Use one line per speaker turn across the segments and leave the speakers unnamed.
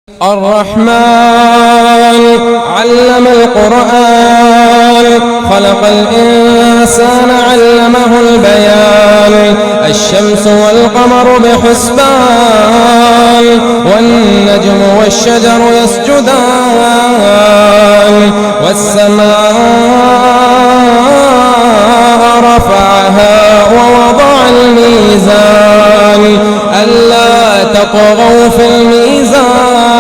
الرحمن علم القرآن خلق الإنسان علمه البيان الشمس والقمر بحسبان والنجم والشجر يسجدان والسماء رفعها ووضع الميزان ألا تطغوا في الميزان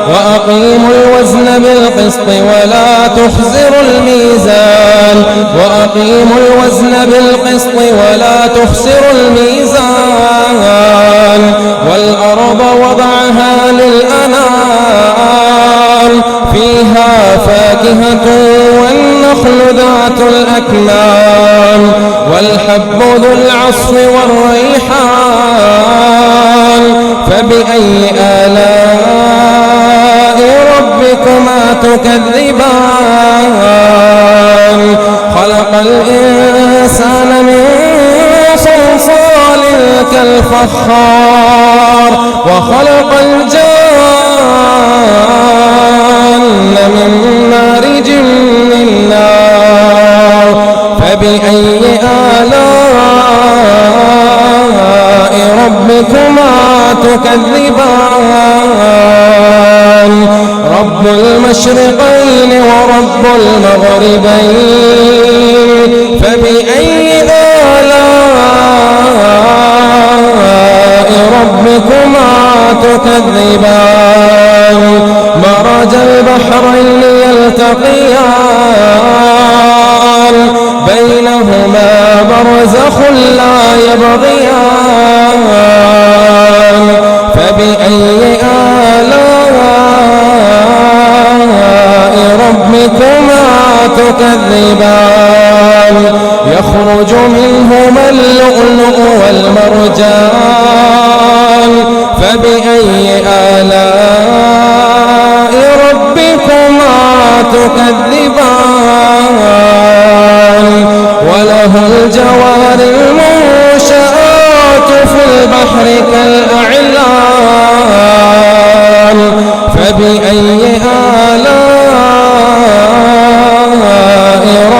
وأقيموا الوزن بالقسط ولا تخسروا الميزان وأقيموا الوزن بالقسط ولا تخسروا الميزان والأرض وضعها للأنام فيها فاكهة والنخل ذات الأكمام والحب ذو العصف والريحان فبأي آلاء ربكما تكذبان خلق الإنسان من صلصال كالفخار وخلق الجان من مارج من نار فبأي آلاء ربكما تكذبان رب المشرقين ورب المغربين فبأي آلاء ربكما تكذبان مرج البحرين يلتقيان بينهما برزخ لا يبغيان فبأي آلاء ربكما تكذبان يخرج منهما اللؤلؤ والمرجان فبأي آلاء ربكما تكذبان وله الجوار المنشآت في البحر كالأعلام فبأي آلاء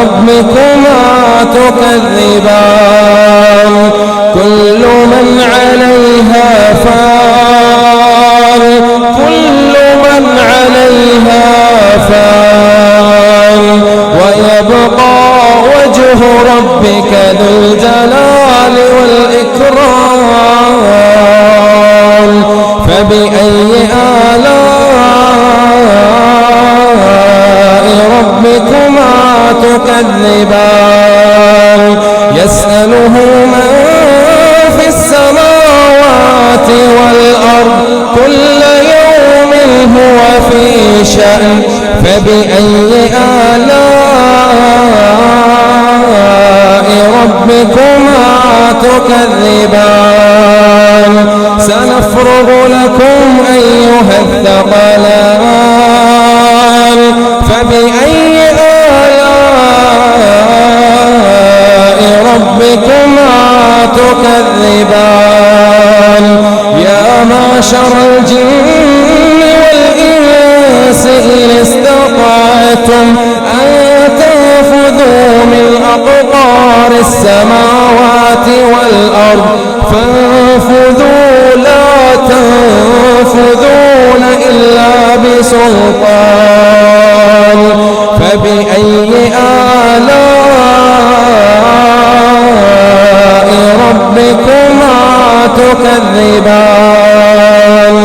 ربكما تكذبان كل من عليها فان كل من عليها فان ويبقى وجه ربك ذو الجلال والإكرام فبأي آلاء ربكما تكذبان يسأله من في السماوات والأرض كل يوم هو في شأن فبأي آلاء ربكما تكذبان سنفرغ لكم أيها الثقلان فبأي آلاء ربكما تكذبان يا معشر الجن والإنس إن استطعتم أن تنفذوا من أقطار السماوات والأرض فانفذوا لا تنفذون إلا بسلطان فبأي آلاء ربكما تكذبان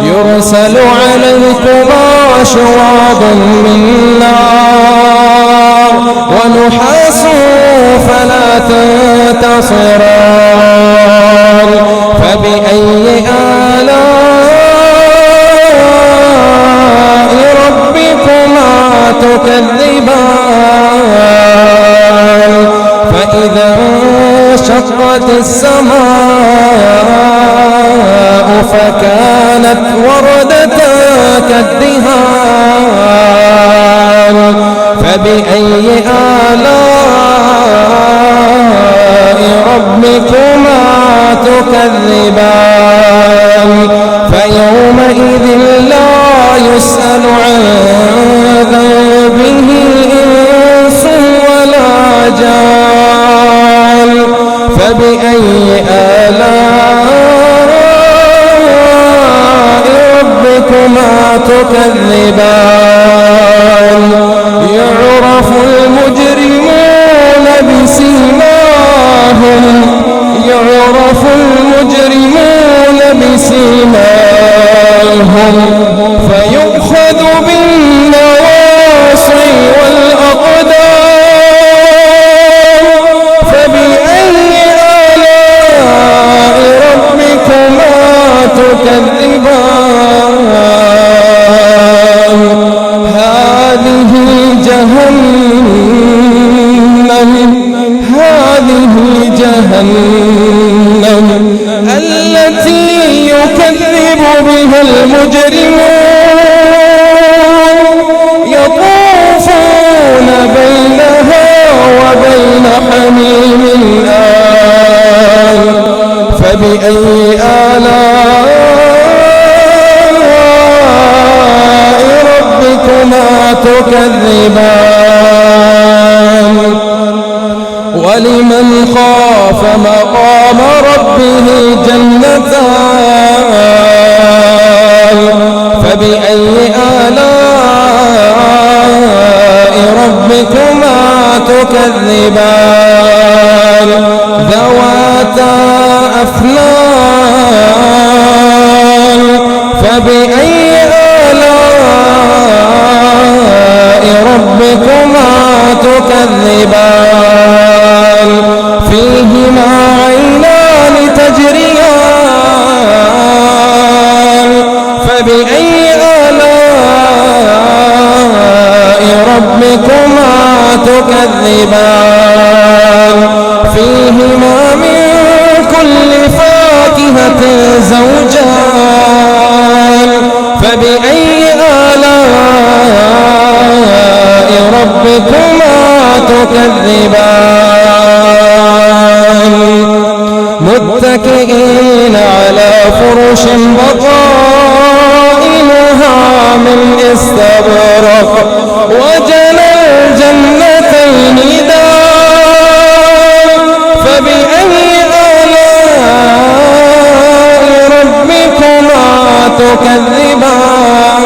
يرسل عليكما شواظ من نار ونحاس فلا تنتصران فبأي آلاء ربكما تكذبان فإذا انشقت السماء فكانت وردة كالدهان فبأي آلاء ربكما تكذبان فيوم يومئذ لا يسأل عن ذنبه إنس ولا جان فبأي آلاء ربكما تكذبان يعرف المجرمون بسيماهم فيؤخذ بالنواصي والأقدام فبأي آلاء ربكما تكذبان هذه جهنم التي يكذب بها المجرمون يطوفون بينها وبين حميم آن فبأي آلاء ربكما تكذبان ولمن خاف مقام ربه جنتان فبأي آلاء ربكما تكذبان ذواتا أفنان فبأي آلاء ربكما تكذبان فيهما عينان تجريان فبأي آلاء ربكما تكذبان فيهما من كل فاكهة زوجان فبأي آلاء ربكما تكذبان متكئين على فرش بطائنها من استبرق وجنى الجنتين دان فبأي آلاء ربكما تكذبان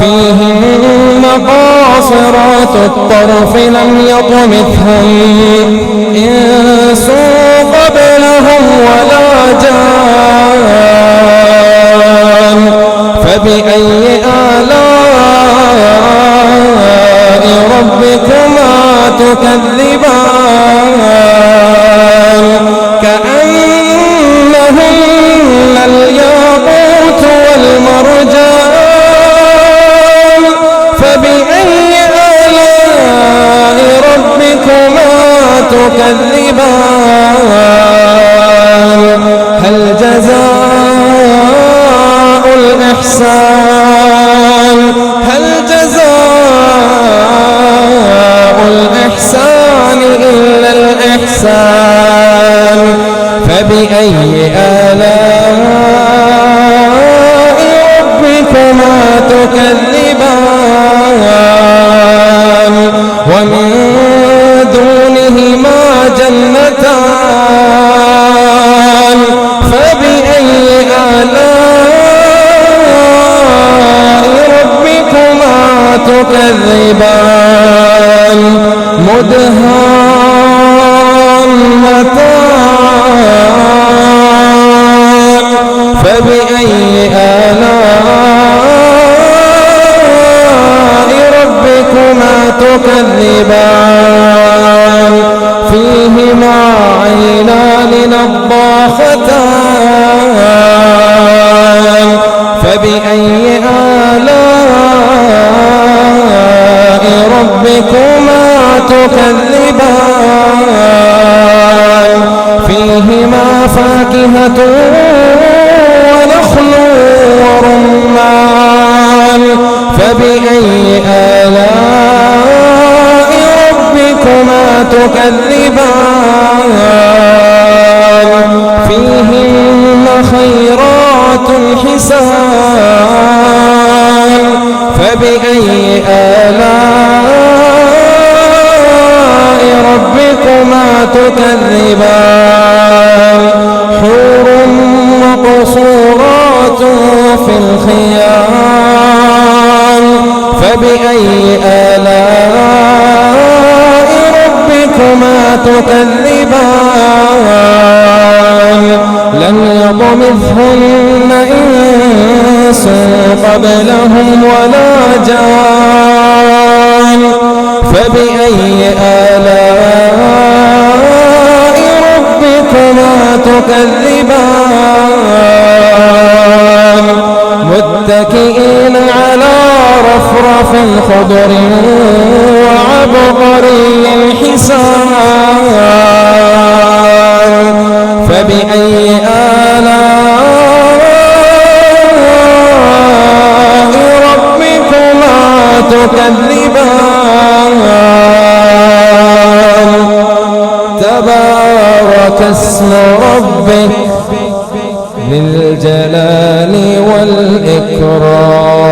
فيهن قاصرات الطرف لم يطمثهن إنس قبلهم ولا جان فبأي آلاء ربكما تكذبان كأنهن الياقوت والمرجان فبأي آلاء ربكما تكذبان هل جزاء الإحسان إلا الإحسان فبأي آلاء ربكما تكذبان ومن دونهما جنتان فبأي آلاء ربكما تكذبان مدهامتان فبأي آلاء ربكما تكذبان فيهما عينان نضاختان فبأي آلاء ربكما تكذبان فيهما فاكهة ونخل ورمان فبأي آلاء ربكما تكذبان فيهن خيرات الحسان فبأي آلاء ربكما تكذبان حور مقصورات في الخيام فبأي آلاء ربكما تكذبان لم يطمثهن إنس قبلهم ولا جان فبأي آلاء ربكما تكذبان متكئين على رفرف خضر وعبقري حسان فبأي آلاء ربكما تكذبان تبارك اسم ربك ذي الجلال والإكرام